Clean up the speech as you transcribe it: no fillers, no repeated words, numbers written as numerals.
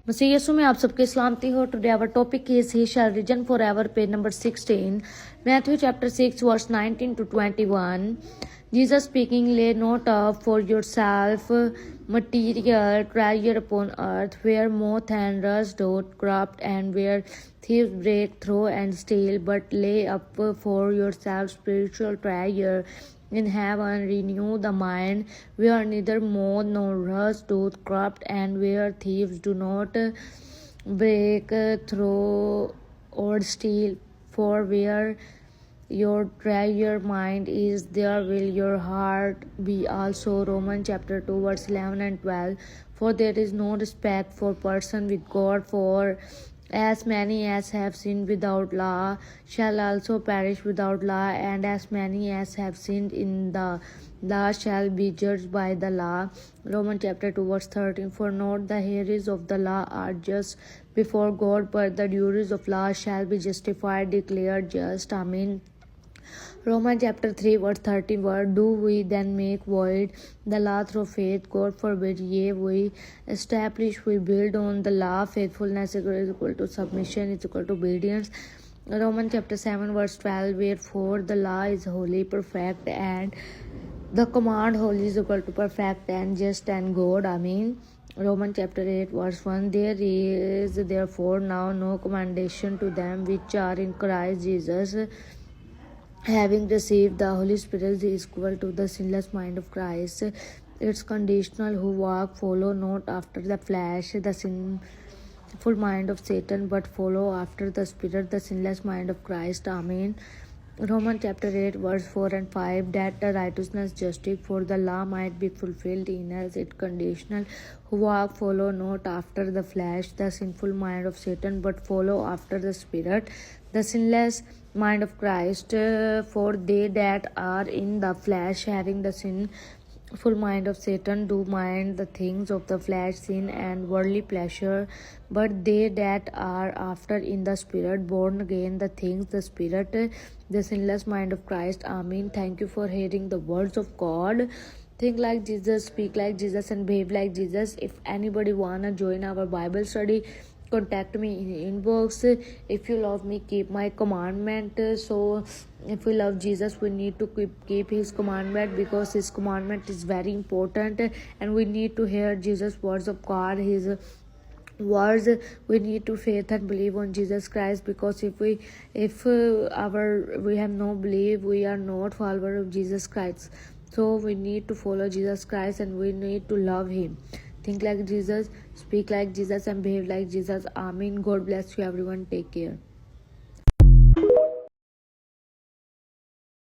मसीह यीशु में आप सबके सलामती हो. Today our topic is He shall reign forever, page number 16. Matthew chapter 6 verse 19 to 21. Jesus speaking, lay not up for yourself material treasure upon earth, where moth and rust doth corrupt, and where thieves break through and steal, but lay up for yourself spiritual treasure in heaven. Renew the mind, where neither moth nor rust doth corrupt, and where thieves do not break through or steal. For where your treasure mind is, there will your heart be also. Romans chapter 2 verse 11 and 12. For there is no respect for person with God, for as many as have sinned without law shall also perish without law, and as many as have sinned in the law shall be judged by the law. Romans chapter 2 verse 13. For not the hearers of the law are just before God, but the doers of law shall be justified, declared just. Amen. Romans chapter 3 verse 13. What do we then make void the law through faith? God forbid. Yea, we establish, we build on the law. Faithfulness is equal to submission, is equal to obedience. Romans chapter 7 verse 12. Wherefore the law is holy, perfect, and the command holy is equal to perfect and just and good. Amen. Romans chapter 8 verse 1. There is therefore now no commendation to them which are in Christ Jesus, having received the Holy Spirit is equal to the sinless mind of Christ. It's conditional. Who walk, follow not after the flesh, the sinful mind of Satan, but follow after the Spirit, the sinless mind of Christ. Amen. Romans chapter 8 verse 4 and 5. That the righteousness justice for the law might be fulfilled in us. It conditional. Who walk, follow not after the flesh, the sinful mind of Satan, but follow after the Spirit, the sinless mind of Christ. For they that are in the flesh, having the sinful mind of Satan, do mind the things of the flesh, sin and worldly pleasure. But they that are after in the Spirit, born again, the things the Spirit, the sinless mind of Christ. Amen. Thank you for hearing the words of God. Think like Jesus, speak like Jesus, and behave like Jesus. If anybody wanna join our Bible study, contact me in inbox. If you love me, keep my commandment. So if we love Jesus, we need to keep his commandment, because his commandment is very important, and we need to hear Jesus words of God, his words. We need to faith and believe on Jesus Christ, because if we have no belief, we are not follower of Jesus Christ. So we need to follow Jesus Christ, and we need to love him. Think like Jesus, speak like Jesus, and behave like Jesus. Amen. God bless you everyone. Take care.